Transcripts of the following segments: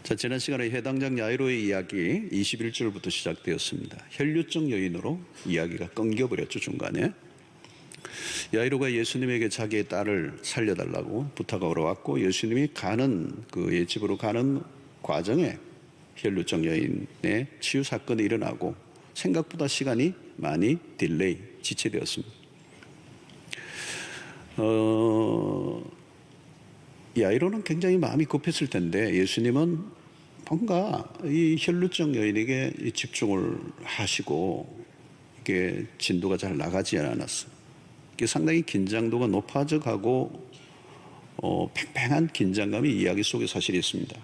자, 지난 시간에 해당장 야이로의 이야기 21절부터 시작되었습니다. 혈류증 여인으로 이야기가 끊겨버렸죠, 중간에. 야이로가 예수님에게 자기의 딸을 살려달라고 부탁하러 왔고, 예수님이 가는 그 집으로 가는 과정에 혈류증 여인의 치유 사건이 일어나고 생각보다 시간이 많이 지체되었습니다. 야이로는 굉장히 마음이 급했을 텐데 예수님은 뭔가 이 혈루증 여인에게 집중을 하시고 이게 진도가 잘 나가지 않았어요. 이게 상당히 긴장도가 높아져 가고 팽팽한 긴장감이 이야기 속에 사실 있습니다.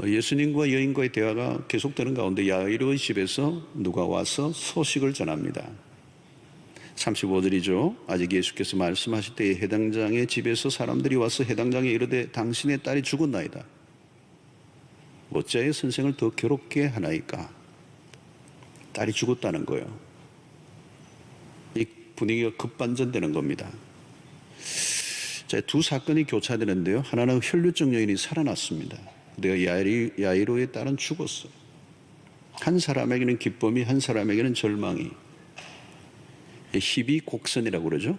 예수님과 여인과의 대화가 계속되는 가운데 야이로의 집에서 누가 와서 소식을 전합니다. 35절이죠. 아직 예수께서 말씀하실 때에 해당 장의 집에서 사람들이 와서 해당 장에 이르되 당신의 딸이 죽었나이다. 어찌하여 선생을 더 괴롭게 하나이까? 딸이 죽었다는 거예요. 이 분위기가 급반전되는 겁니다. 자, 두 사건이 교차되는데요. 하나는 혈류증 여인이 살아났습니다. 근데 야이로의 딸은 죽었어요. 한 사람에게는 기쁨이, 한 사람에게는 절망이. 희비곡선이라고 그러죠.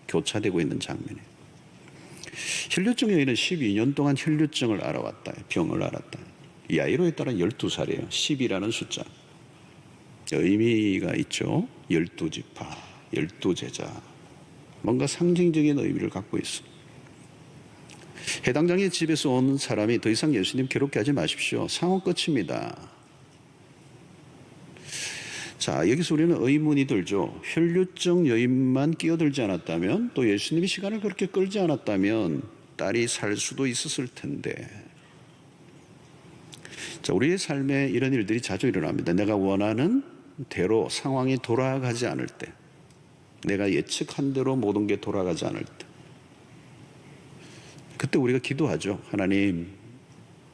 교차되고 있는 장면이에요. 혈류증 여인은 12년 동안 혈류증을 알아왔다. 병을 알았다. 야이로에 따라 12살이에요. 10이라는 숫자. 의미가 있죠. 12지파, 12제자. 뭔가 상징적인 의미를 갖고 있어요. 해당 장의 집에서 온 사람이 더 이상 예수님 괴롭게 하지 마십시오. 상황 끝입니다. 자, 여기서 우리는 의문이 들죠. 혈류증 여인만 끼어들지 않았다면, 또 예수님이 시간을 그렇게 끌지 않았다면 딸이 살 수도 있었을 텐데. 자, 우리의 삶에 이런 일들이 자주 일어납니다. 내가 원하는 대로 상황이 돌아가지 않을 때, 내가 예측한 대로 모든 게 돌아가지 않을 때, 그때 우리가 기도하죠. 하나님,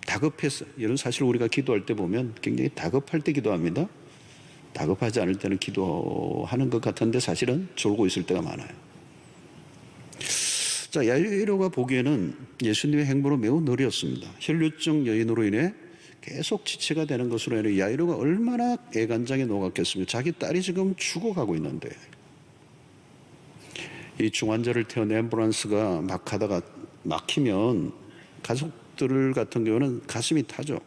다급해서. 이런 사실 우리가 기도할 때 보면 굉장히 다급할 때 기도합니다. 다급하지 않을 때는 기도하는 것 같은데 사실은 졸고 있을 때가 많아요. 자, 야이로가 보기에는 예수님의 행보는 매우 느렸습니다. 혈류증 여인으로 인해 계속 지체가 되는 것으로 인해 야이로가 얼마나 애간장에 녹았겠습니까? 자기 딸이 지금 죽어가고 있는데, 이 중환자를 태운 앰뷸런스가 막 가다가 막히면 가족들 같은 경우는 가슴이 타죠.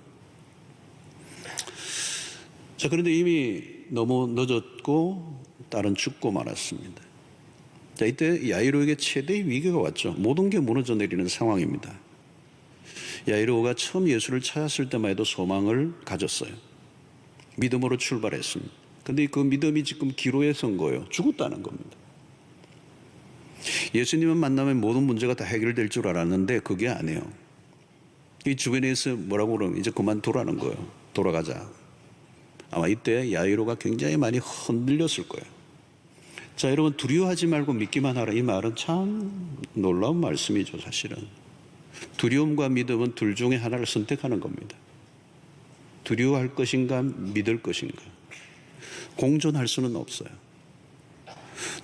자, 그런데 이미 너무 늦었고 딸은 죽고 말았습니다. 자, 이때 야이로에게 최대의 위기가 왔죠. 모든 게 무너져 내리는 상황입니다. 야이로가 처음 예수를 찾았을 때만 해도 소망을 가졌어요. 믿음으로 출발했습니다. 그런데 그 믿음이 지금 기로에 선 거예요. 죽었다는 겁니다. 예수님을 만나면 모든 문제가 다 해결될 줄 알았는데 그게 아니에요. 이 주변에서 뭐라고 그러면 이제 그만두라는 거예요. 돌아가자. 아마 이때 야이로가 굉장히 많이 흔들렸을 거예요. 자, 여러분, 두려워하지 말고 믿기만 하라. 이 말은 참 놀라운 말씀이죠, 사실은. 두려움과 믿음은 둘 중에 하나를 선택하는 겁니다. 두려워할 것인가, 믿을 것인가. 공존할 수는 없어요.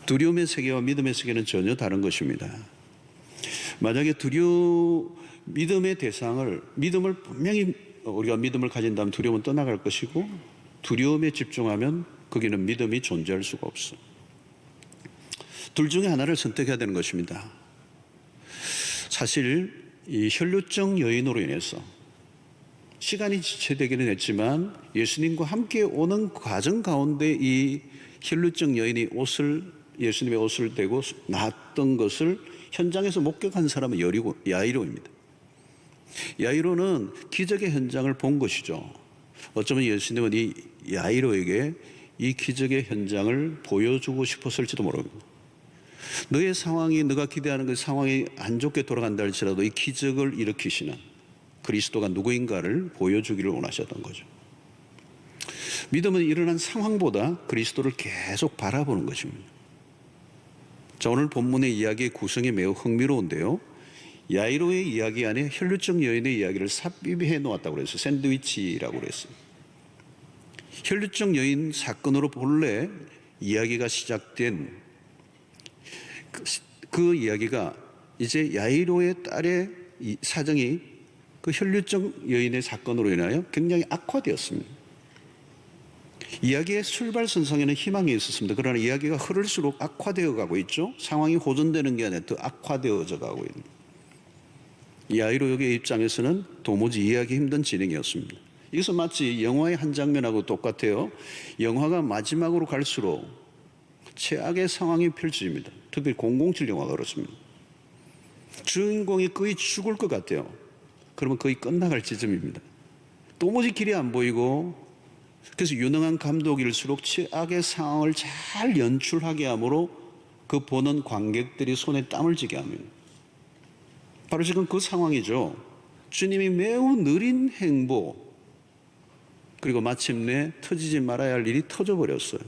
두려움의 세계와 믿음의 세계는 전혀 다른 것입니다. 만약에 믿음의 대상을, 믿음을 분명히 우리가 믿음을 가진다면 두려움은 떠나갈 것이고, 두려움에 집중하면 거기는 믿음이 존재할 수가 없어. 둘 중에 하나를 선택해야 되는 것입니다. 사실 이 혈류증 여인으로 인해서 시간이 지체되기는 했지만 예수님과 함께 오는 과정 가운데 이 혈류증 여인이 예수님의 옷을 대고 나았던 것을 현장에서 목격한 사람은 야이로입니다. 야이로는 기적의 현장을 본 것이죠. 어쩌면 예수님은 이 야이로에게 이 기적의 현장을 보여주고 싶었을지도 모릅니다. 너의 상황이, 너가 기대하는 그 상황이 안 좋게 돌아간다 할지라도 이 기적을 일으키시는 그리스도가 누구인가를 보여주기를 원하셨던 거죠. 믿음은 일어난 상황보다 그리스도를 계속 바라보는 것입니다. 자, 오늘 본문의 이야기의 구성이 매우 흥미로운데요. 야이로의 이야기 안에 혈류증 여인의 이야기를 삽입해 놓았다고 그랬어요. 샌드위치라고 그랬어요. 혈류증 여인 사건으로 본래 이야기가 시작된 그 이야기가 이제 야이로의 딸의 사정이 그 혈류증 여인의 사건으로 인하여 굉장히 악화되었습니다. 이야기의 출발선상에는 희망이 있었습니다. 그러나 이야기가 흐를수록 악화되어 가고 있죠. 상황이 호전되는 게 아니라 더 악화되어져 가고 있는. 야이로의 입장에서는 도무지 이해하기 힘든 진행이었습니다. 이것은 마치 영화의 한 장면하고 똑같아요. 영화가 마지막으로 갈수록 최악의 상황이 펼쳐집니다. 특히 007 영화가 그렇습니다. 주인공이 거의 죽을 것 같아요. 그러면 거의 끝나갈 지점입니다. 도무지 길이 안 보이고, 그래서 유능한 감독일수록 최악의 상황을 잘 연출하게 함으로 그 보는 관객들이 손에 땀을 쥐게 합니다. 바로 지금 그 상황이죠. 주님이 매우 느린 행보, 그리고 마침내 터지지 말아야 할 일이 터져버렸어요.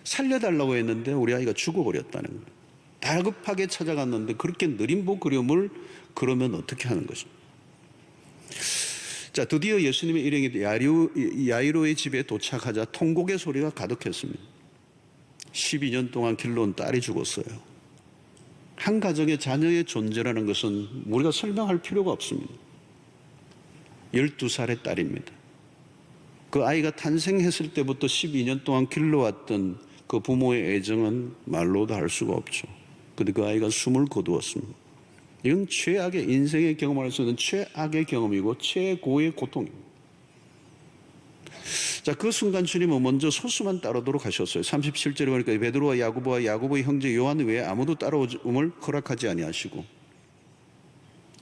살려달라고 했는데 우리 아이가 죽어버렸다는 거예요. 다급하게 찾아갔는데 그렇게 느린 그림을 그러면 어떻게 하는 것입니까? 자, 드디어 예수님의 일행이 야이로의 집에 도착하자 통곡의 소리가 가득했습니다. 12년 동안 길러온 딸이 죽었어요. 한 가정의 자녀의 존재라는 것은 우리가 설명할 필요가 없습니다. 12살의 딸입니다. 그 아이가 탄생했을 때부터 12년 동안 길러왔던 그 부모의 애정은 말로도 할 수가 없죠. 그런데 그 아이가 숨을 거두었습니다. 이건 최악의, 인생의 경험할 수 있는 최악의 경험이고 최고의 고통입니다. 자, 그 순간 주님은 먼저 소수만 따르도록 하셨어요. 37절에 보니까 베드로와 야고보와 야고보의 형제 요한 외에 아무도 따라옴을 허락하지 아니하시고,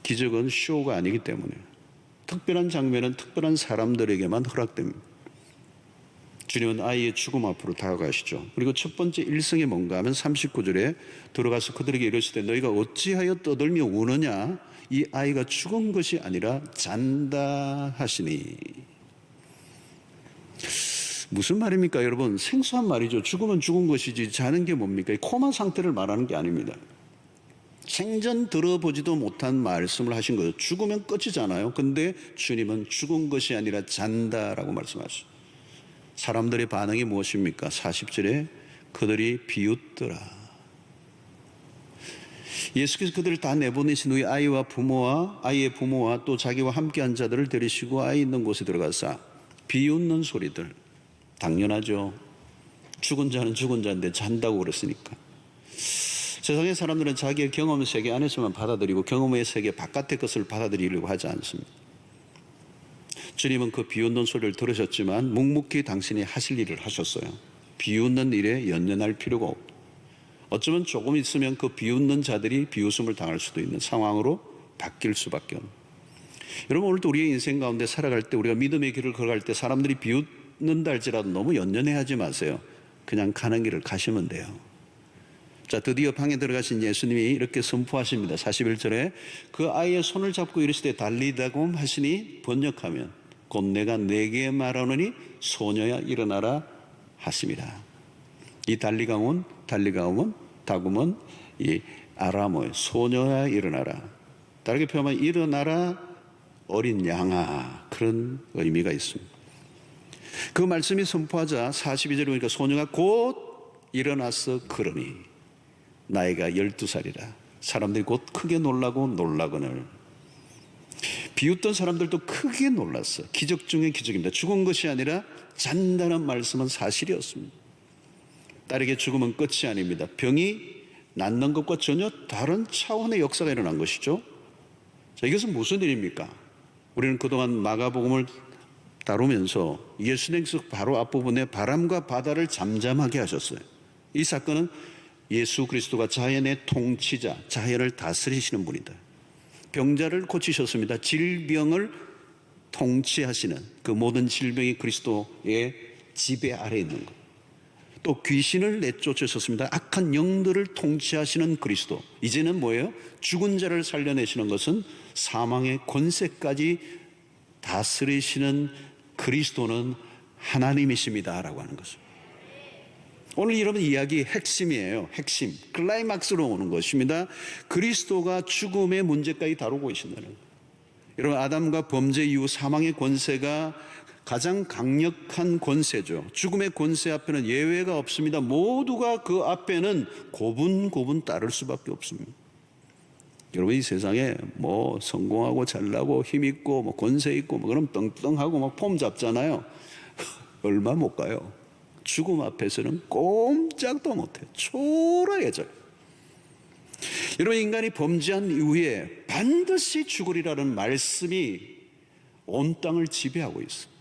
기적은 쇼가 아니기 때문에 특별한 장면은 특별한 사람들에게만 허락됩니다. 주님은 아이의 죽음 앞으로 다가가시죠. 그리고 첫 번째 일성이 뭔가 하면 39절에 들어가서 그들에게 이르시되 너희가 어찌하여 떠들며 우느냐, 이 아이가 죽은 것이 아니라 잔다 하시니. 무슨 말입니까 여러분? 생소한 말이죠. 죽으면 죽은 것이지 자는 게 뭡니까? 코마 상태를 말하는 게 아닙니다. 생전 들어보지도 못한 말씀을 하신 거예요. 죽으면 끝이잖아요. 근데 주님은 죽은 것이 아니라 잔다라고 말씀하셨어요. 사람들의 반응이 무엇입니까? 40절에 그들이 비웃더라. 예수께서 그들을 다 내보내신 후에 아이의 부모와 또 자기와 함께한 자들을 데리시고 아이 있는 곳에 들어가서 비웃는 소리들. 당연하죠. 죽은 자는 죽은 자인데 잔다고 그랬으니까. 세상의 사람들은 자기의 경험 세계 안에서만 받아들이고 경험의 세계 바깥의 것을 받아들이려고 하지 않습니다. 주님은 그 비웃는 소리를 들으셨지만 묵묵히 당신이 하실 일을 하셨어요. 비웃는 일에 연연할 필요가 없고, 어쩌면 조금 있으면 그 비웃는 자들이 비웃음을 당할 수도 있는 상황으로 바뀔 수밖에 없는. 여러분, 오늘도 우리의 인생 가운데 살아갈 때, 우리가 믿음의 길을 걸어갈 때 사람들이 비웃는다 할지라도 너무 연연해하지 마세요. 그냥 가는 길을 가시면 돼요. 자, 드디어 방에 들어가신 예수님이 이렇게 선포하십니다. 41절에 그 아이의 손을 잡고 이르시되 달리다곰 하시니, 번역하면 곧 내가 네게 말하노니 소녀야 일어나라 하십니다. 이 다굼은 이 아람어예요. 소녀야 일어나라. 다르게 표현하면 일어나라 어린 양아, 그런 의미가 있습니다. 그 말씀이 선포하자 42절에 보니까 소녀가 곧 일어나서 걸으니 나이가 12살이라 사람들이 곧 크게 놀라거늘. 비웃던 사람들도 크게 놀랐어. 기적 중의 기적입니다. 죽은 것이 아니라 잔다는 말씀은 사실이었습니다. 딸에게 죽음은 끝이 아닙니다. 병이 낫는 것과 전혀 다른 차원의 역사가 일어난 것이죠. 자, 이것은 무슨 일입니까? 우리는 그동안 마가복음을 다루면서 예수님께서 바로 앞부분에 바람과 바다를 잠잠하게 하셨어요. 이 사건은 예수 그리스도가 자연의 통치자, 자연을 다스리시는 분이다. 병자를 고치셨습니다. 질병을 통치하시는, 그 모든 질병이 그리스도의 지배 아래에 있는 것. 또 귀신을 내쫓으셨습니다. 악한 영들을 통치하시는 그리스도. 이제는 뭐예요? 죽은 자를 살려내시는 것은 사망의 권세까지 다스리시는 그리스도는 하나님이십니다 라고 하는 것입니다. 오늘 여러분 이야기의 핵심이에요. 핵심, 클라이막스로 오는 것입니다. 그리스도가 죽음의 문제까지 다루고 계신다는 거예요. 여러분, 아담과 범죄 이후 사망의 권세가 가장 강력한 권세죠. 죽음의 권세 앞에는 예외가 없습니다. 모두가 그 앞에는 고분고분 따를 수밖에 없습니다. 여러분, 이 세상에 뭐 성공하고 잘나고 힘있고 뭐 권세 있고 뭐 그럼 떵떵하고 막 폼 잡잖아요. 얼마 못 가요. 죽음 앞에서는 꼼짝도 못해요. 초라해져요. 여러분, 인간이 범죄한 이후에 반드시 죽으리라는 말씀이 온 땅을 지배하고 있어요.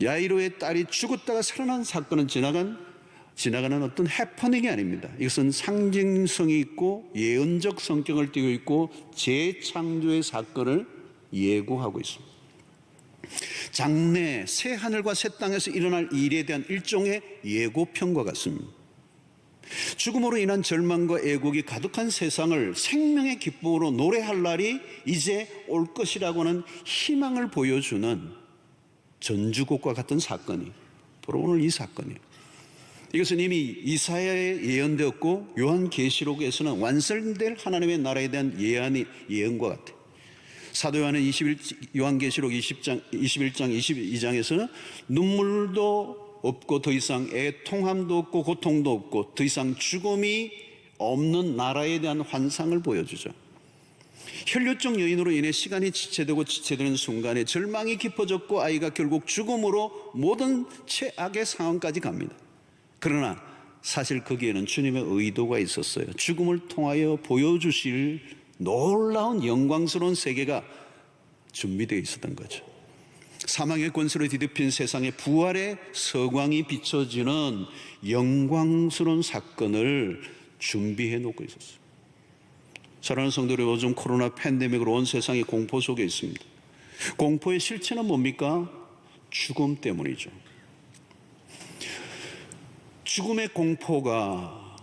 야이로의 딸이 죽었다가 살아난 사건은 지나가는 어떤 해퍼닝이 아닙니다. 이것은 상징성이 있고 예언적 성격을 띠고 있고 재창조의 사건을 예고하고 있습니다. 장래 새 하늘과 새 땅에서 일어날 일에 대한 일종의 예고편과 같습니다. 죽음으로 인한 절망과 애곡이 가득한 세상을 생명의 기쁨으로 노래할 날이 이제 올 것이라고 하는 희망을 보여주는 전주곡과 같은 사건이 바로 오늘 이 사건이에요. 이것은 이미 이사야에 예언되었고 요한계시록에서는 완성될 하나님의 나라에 대한 예언과 같아요. 사도 요한은 요한계시록 21장 22장에서는 눈물도 없고 더 이상 애통함도 없고 고통도 없고 더 이상 죽음이 없는 나라에 대한 환상을 보여주죠. 혈류증 여인으로 인해 시간이 지체되는 순간에 절망이 깊어졌고 아이가 결국 죽음으로 모든 최악의 상황까지 갑니다. 그러나 사실 거기에는 주님의 의도가 있었어요. 죽음을 통하여 보여주실 놀라운 영광스러운 세계가 준비되어 있었던 거죠. 사망의 권세로 뒤덮인 세상에 부활의 서광이 비춰지는 영광스러운 사건을 준비해 놓고 있었어요. 사랑하는 성도들, 요즘 코로나 팬데믹으로 온 세상이 공포 속에 있습니다. 공포의 실체는 뭡니까? 죽음 때문이죠. 죽음의 공포가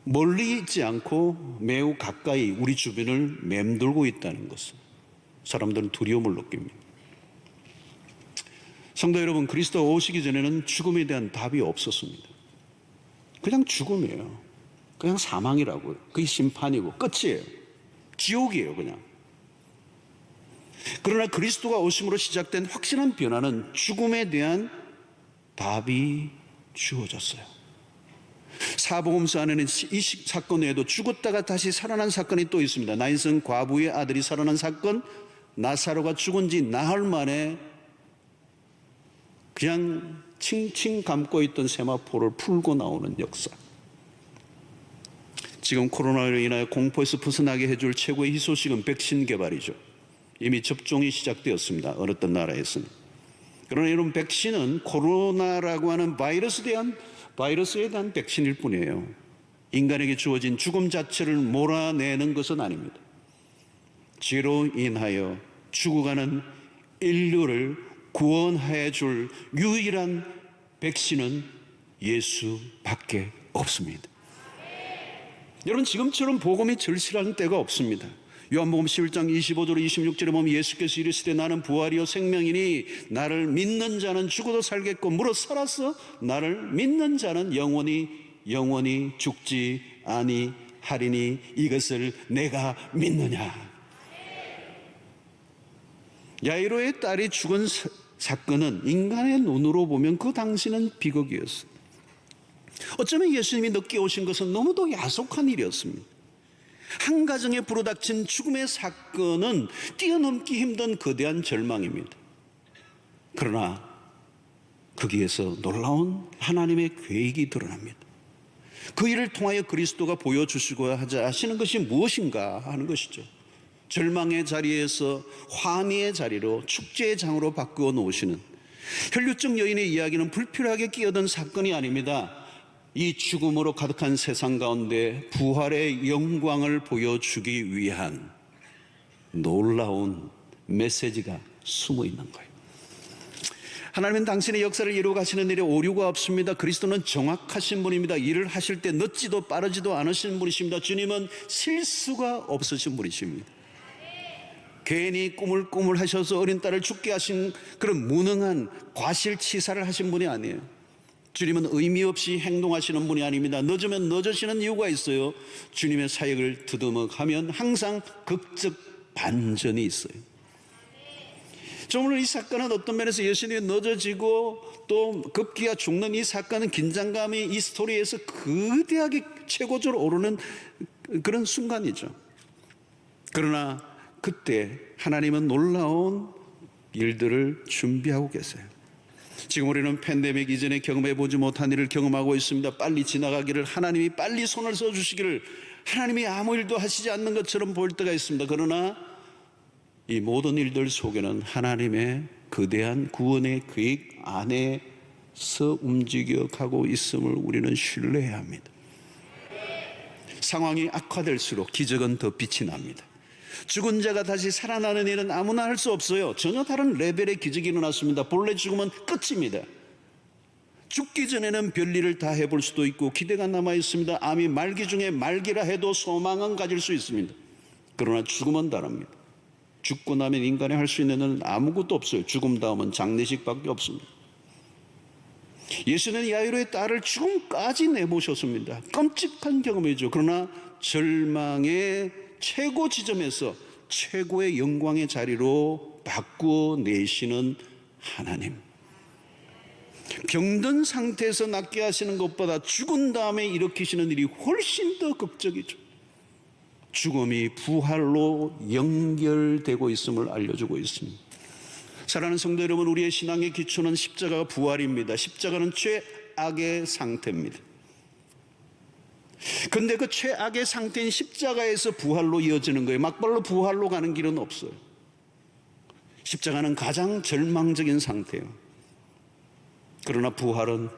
멀리 있지 않고 매우 가까이 우리 주변을 맴돌고 있다는 것은 사람들은 두려움을 느낍니다. 성도 여러분, 그리스도가 오시기 전에는 죽음에 대한 답이 없었습니다. 그냥 죽음이에요. 그냥 사망이라고요. 그게 심판이고 끝이에요. 지옥이에요, 그냥. 그러나 그리스도가 오심으로 시작된 확실한 변화는 죽음에 대한 답이 주어졌어요. 사복음서 안에는 이 사건 외에도 죽었다가 다시 살아난 사건이 또 있습니다. 나인성 과부의 아들이 살아난 사건, 나사로가 죽은 지 나흘 만에 그냥 칭칭 감고 있던 세마포를 풀고 나오는 역사. 지금 코로나로 인하여 공포에서 벗어나게 해줄 최고의 희소식은 백신 개발이죠. 이미 접종이 시작되었습니다. 어느 나라에서는. 그러나 이런 백신은 코로나라고 하는 바이러스에 대한 백신일 뿐이에요. 인간에게 주어진 죽음 자체를 몰아내는 것은 아닙니다. 죄로 인하여 죽어가는 인류를 구원해 줄 유일한 백신은 예수밖에 없습니다. 여러분, 지금처럼 복음이 절실한 때가 없습니다. 요한복음 11장 25절 26절에 보면 예수께서 이르시되 나는 부활이요 생명이니 나를 믿는 자는 죽어도 살겠고 무릇 살아서 나를 믿는 자는 영원히 죽지 아니하리니 이것을 내가 믿느냐. 야이로의 딸이 죽은 사건은 인간의 눈으로 보면 그 당시는 비극이었어요. 어쩌면 예수님이 늦게 오신 것은 너무도 야속한 일이었습니다. 한 가정에 불어닥친 죽음의 사건은 뛰어넘기 힘든 거대한 절망입니다. 그러나 거기에서 놀라운 하나님의 계획이 드러납니다. 그 일을 통하여 그리스도가 보여주시고자 하시는 것이 무엇인가 하는 것이죠. 절망의 자리에서 환희의 자리로 축제의 장으로 바꾸어 놓으시는 혈류증 여인의 이야기는 불필요하게 끼어든 사건이 아닙니다. 이 죽음으로 가득한 세상 가운데 부활의 영광을 보여주기 위한 놀라운 메시지가 숨어 있는 거예요. 하나님은 당신의 역사를 이루어 가시는 일에 오류가 없습니다. 그리스도는 정확하신 분입니다. 일을 하실 때 늦지도 빠르지도 않으신 분이십니다. 주님은 실수가 없으신 분이십니다. 괜히 꾸물꾸물 하셔서 어린 딸을 죽게 하신 그런 무능한 과실치사를 하신 분이 아니에요. 주님은 의미 없이 행동하시는 분이 아닙니다. 늦으면 늦으시는 이유가 있어요. 주님의 사역을 두드먹하면 항상 극적 반전이 있어요. 오늘 이 사건은 어떤 면에서 예수님이 늦어지고 또 급기야 죽는 이 사건은 긴장감이 이 스토리에서 거대하게 최고조로 오르는 그런 순간이죠. 그러나 그때 하나님은 놀라운 일들을 준비하고 계세요. 지금 우리는 팬데믹 이전에 경험해보지 못한 일을 경험하고 있습니다. 빨리 지나가기를, 하나님이 빨리 손을 써주시기를, 하나님이 아무 일도 하시지 않는 것처럼 보일 때가 있습니다. 그러나 이 모든 일들 속에는 하나님의 거대한 구원의 계획 안에서 움직여가고 있음을 우리는 신뢰해야 합니다. 상황이 악화될수록 기적은 더 빛이 납니다. 죽은 자가 다시 살아나는 일은 아무나 할 수 없어요. 전혀 다른 레벨의 기적이 일어났습니다. 본래 죽으면 끝입니다. 죽기 전에는 별일을 다 해볼 수도 있고 기대가 남아 있습니다. 암이 말기 중에 말기라 해도 소망은 가질 수 있습니다. 그러나 죽음은 다릅니다. 죽고 나면 인간이 할 수 있는 일은 아무것도 없어요. 죽음 다음은 장례식밖에 없습니다. 예수는 야이로의 딸을 죽음까지 내모셨습니다. 끔찍한 경험이죠. 그러나 절망의 최고 지점에서 최고의 영광의 자리로 바꾸어 내시는 하나님. 병든 상태에서 낫게 하시는 것보다 죽은 다음에 일으키시는 일이 훨씬 더 극적이죠. 죽음이 부활로 연결되고 있음을 알려주고 있습니다. 사랑하는 성도 여러분, 우리의 신앙의 기초는 십자가가 부활입니다. 십자가는 최악의 상태입니다. 그런데 그 최악의 상태인 십자가에서 부활로 이어지는 거예요. 막발로 부활로 가는 길은 없어요. 십자가는 가장 절망적인 상태예요. 그러나 부활은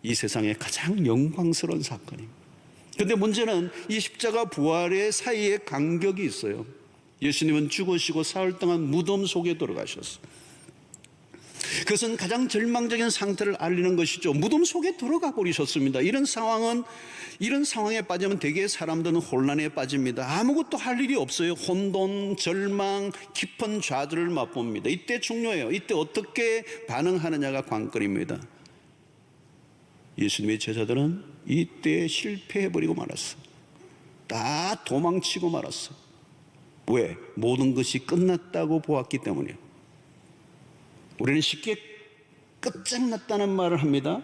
이 세상의 가장 영광스러운 사건입니다. 그런데 문제는 이 십자가 부활의 사이에 간격이 있어요. 예수님은 죽으시고 사흘 동안 무덤 속에 들어가셨어요. 그것은 가장 절망적인 상태를 알리는 것이죠. 무덤 속에 들어가 버리셨습니다. 이런 상황에 빠지면 대개 사람들은 혼란에 빠집니다. 아무것도 할 일이 없어요. 혼돈, 절망, 깊은 좌절을 맛봅니다. 이때 중요해요. 이때 어떻게 반응하느냐가 관건입니다. 예수님의 제자들은 이때 실패해버리고 말았어요. 다 도망치고 말았어요. 왜? 모든 것이 끝났다고 보았기 때문이에요. 우리는 쉽게 끝장났다는 말을 합니다.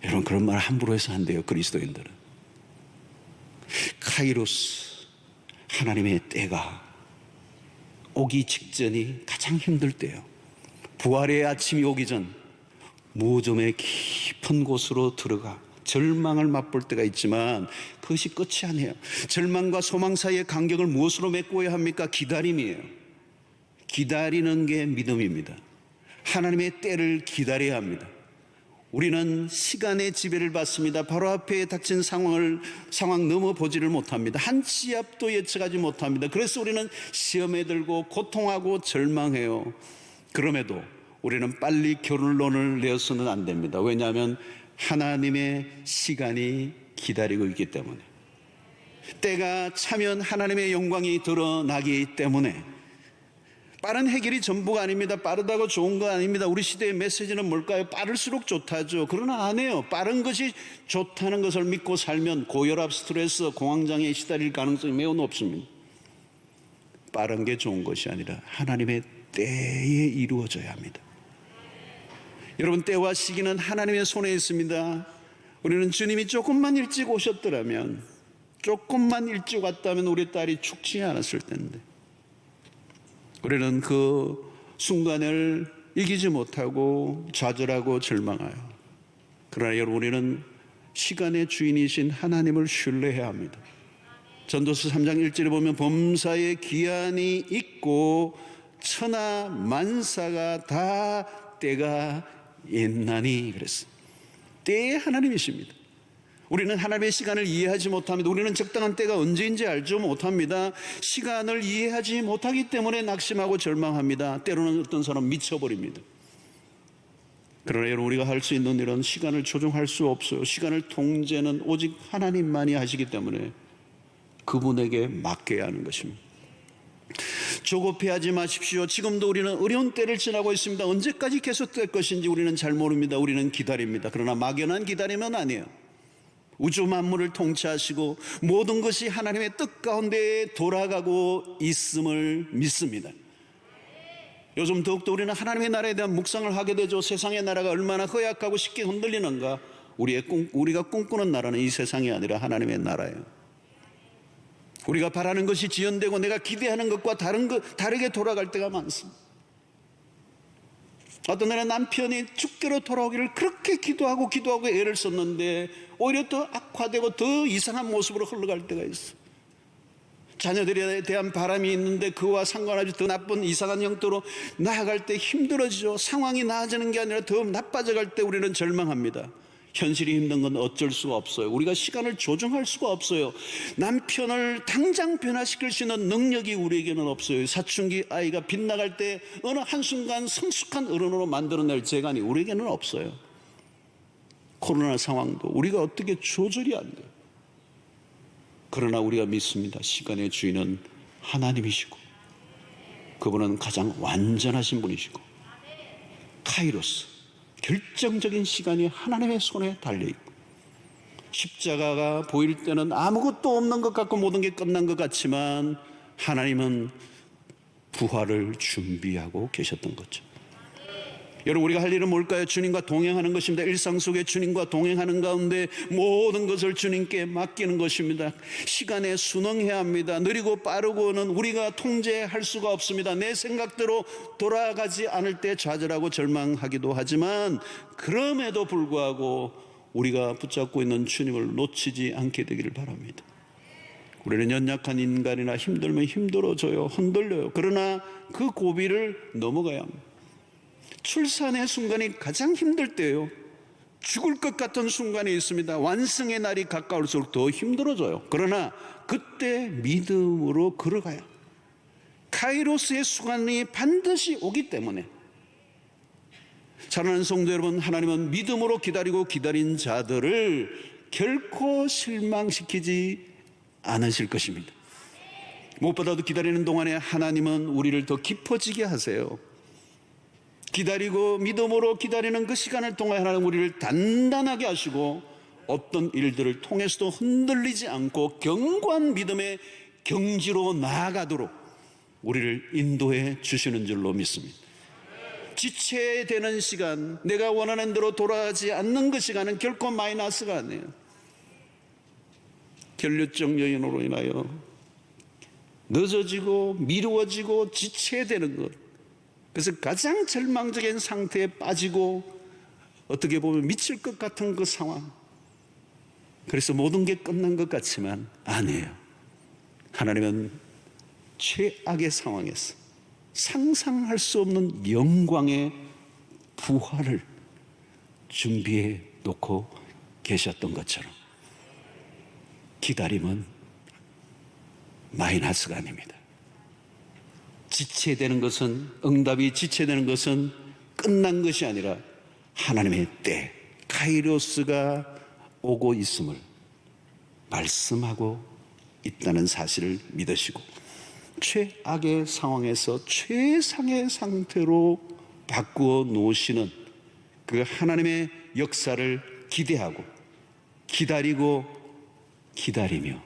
여러분, 그런 말 함부로 해서 안 돼요. 그리스도인들은 카이로스, 하나님의 때가 오기 직전이 가장 힘들 때예요. 부활의 아침이 오기 전 무덤의 깊은 곳으로 들어가 절망을 맛볼 때가 있지만 그것이 끝이 아니에요. 절망과 소망 사이의 간격을 무엇으로 메꿔야 합니까? 기다림이에요. 기다리는 게 믿음입니다. 하나님의 때를 기다려야 합니다. 우리는 시간의 지배를 받습니다. 바로 앞에 닥친 상황 넘어보지를 못합니다. 한 치 앞도 예측하지 못합니다. 그래서 우리는 시험에 들고 고통하고 절망해요. 그럼에도 우리는 빨리 결론을 내어서는 안 됩니다. 왜냐하면 하나님의 시간이 기다리고 있기 때문에, 때가 차면 하나님의 영광이 드러나기 때문에. 빠른 해결이 전부가 아닙니다. 빠르다고 좋은 거 아닙니다. 우리 시대의 메시지는 뭘까요? 빠를수록 좋다죠. 그러나 안 해요. 빠른 것이 좋다는 것을 믿고 살면 고혈압, 스트레스, 공황장애에 시달릴 가능성이 매우 높습니다. 빠른 게 좋은 것이 아니라 하나님의 때에 이루어져야 합니다. 여러분, 때와 시기는 하나님의 손에 있습니다. 우리는 주님이 조금만 일찍 오셨더라면, 조금만 일찍 왔다면 우리 딸이 죽지 않았을 텐데, 우리는 그 순간을 이기지 못하고 좌절하고 절망해요. 그러나 여러분, 우리는 시간의 주인이신 하나님을 신뢰해야 합니다. 전도서 3장 1절에 보면 범사에 기한이 있고 천하 만사가 다 때가 있나니 그랬어요. 때의 하나님이십니다. 우리는 하나님의 시간을 이해하지 못합니다. 우리는 적당한 때가 언제인지 알지 못합니다. 시간을 이해하지 못하기 때문에 낙심하고 절망합니다. 때로는 어떤 사람 미쳐버립니다. 그러나 여러분, 우리가 할 수 있는 일은 시간을 조종할 수 없어요. 시간을 통제는 오직 하나님만이 하시기 때문에 그분에게 맡겨야 하는 것입니다. 조급해하지 마십시오. 지금도 우리는 어려운 때를 지나고 있습니다. 언제까지 계속될 것인지 우리는 잘 모릅니다. 우리는 기다립니다. 그러나 막연한 기다림은 아니에요. 우주 만물을 통치하시고 모든 것이 하나님의 뜻 가운데 돌아가고 있음을 믿습니다. 요즘 더욱더 우리는 하나님의 나라에 대한 묵상을 하게 되죠. 세상의 나라가 얼마나 허약하고 쉽게 흔들리는가. 우리가 꿈꾸는 나라는 이 세상이 아니라 하나님의 나라예요. 우리가 바라는 것이 지연되고 내가 기대하는 것과 다르게 돌아갈 때가 많습니다. 어떤 날에 남편이 죽게로 돌아오기를 그렇게 기도하고 애를 썼는데 오히려 더 악화되고 더 이상한 모습으로 흘러갈 때가 있어. 자녀들에 대한 바람이 있는데 그와 상관없이 더 나쁜 이상한 형태로 나아갈 때 힘들어지죠. 상황이 나아지는 게 아니라 더 나빠져 갈 때 우리는 절망합니다. 현실이 힘든 건 어쩔 수가 없어요. 우리가 시간을 조정할 수가 없어요. 남편을 당장 변화시킬 수 있는 능력이 우리에게는 없어요. 사춘기 아이가 빗나갈 때 어느 한순간 성숙한 어른으로 만들어낼 재간이 우리에게는 없어요. 코로나 상황도 우리가 어떻게 조절이 안 돼요. 그러나 우리가 믿습니다. 시간의 주인은 하나님이시고 그분은 가장 완전하신 분이시고 카이로스 결정적인 시간이 하나님의 손에 달려있고 십자가가 보일 때는 아무것도 없는 것 같고 모든 게 끝난 것 같지만 하나님은 부활을 준비하고 계셨던 거죠. 여러분, 우리가 할 일은 뭘까요? 주님과 동행하는 것입니다. 일상 속에 주님과 동행하는 가운데 모든 것을 주님께 맡기는 것입니다. 시간에 순응해야 합니다. 느리고 빠르고는 우리가 통제할 수가 없습니다. 내 생각대로 돌아가지 않을 때 좌절하고 절망하기도 하지만 그럼에도 불구하고 우리가 붙잡고 있는 주님을 놓치지 않게 되기를 바랍니다. 우리는 연약한 인간이나 힘들면 힘들어져요. 흔들려요. 그러나 그 고비를 넘어가야 합니다. 출산의 순간이 가장 힘들 때예요. 죽을 것 같은 순간이 있습니다. 완성의 날이 가까울수록 더 힘들어져요. 그러나 그때 믿음으로 걸어가야 카이로스의 순간이 반드시 오기 때문에 사랑하는 성도 여러분, 하나님은 믿음으로 기다리고 기다린 자들을 결코 실망시키지 않으실 것입니다. 무엇보다도 기다리는 동안에 하나님은 우리를 더 깊어지게 하세요. 기다리고 믿음으로 기다리는 그 시간을 통해 하나님 우리를 단단하게 하시고 어떤 일들을 통해서도 흔들리지 않고 견고한 믿음의 경지로 나아가도록 우리를 인도해 주시는 줄로 믿습니다. 지체되는 시간, 내가 원하는 대로 돌아가지 않는 그 시간은 결코 마이너스가 아니에요. 결류증 여인으로 인하여 늦어지고 미루어지고 지체되는 것, 그래서 가장 절망적인 상태에 빠지고 어떻게 보면 미칠 것 같은 그 상황, 그래서 모든 게 끝난 것 같지만 아니에요. 하나님은 최악의 상황에서 상상할 수 없는 영광의 부활을 준비해 놓고 계셨던 것처럼 기다림은 마이너스가 아닙니다. 지체되는 것은, 응답이 지체되는 것은 끝난 것이 아니라 하나님의 때 카이로스가 오고 있음을 말씀하고 있다는 사실을 믿으시고 최악의 상황에서 최상의 상태로 바꾸어 놓으시는 그 하나님의 역사를 기대하고 기다리고 기다리며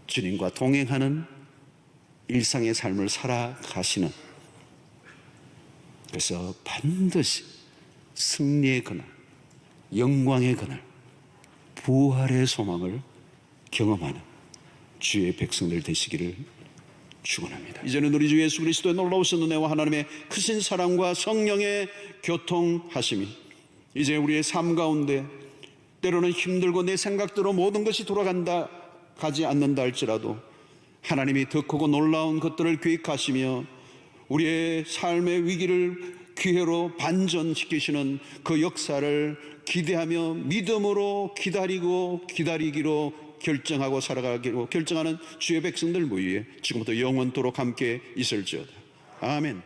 주님과 동행하는 일상의 삶을 살아가시는, 그래서 반드시 승리의 그날, 영광의 그날, 부활의 소망을 경험하는 주의 백성들 되시기를 축원합니다. 이제는 우리 주 예수 그리스도의 놀라우신 은혜와 하나님의 크신 사랑과 성령의 교통하심이 이제 우리의 삶 가운데 때로는 힘들고 내 생각대로 모든 것이 가지 않는다 할지라도 하나님이 더 크고 놀라운 것들을 계획하시며 우리의 삶의 위기를 기회로 반전시키시는 그 역사를 기대하며 믿음으로 기다리고 기다리기로 결정하고 살아가기로 결정하는 주의 백성들 모두에 지금부터 영원토록 함께 있을지어다. 아멘.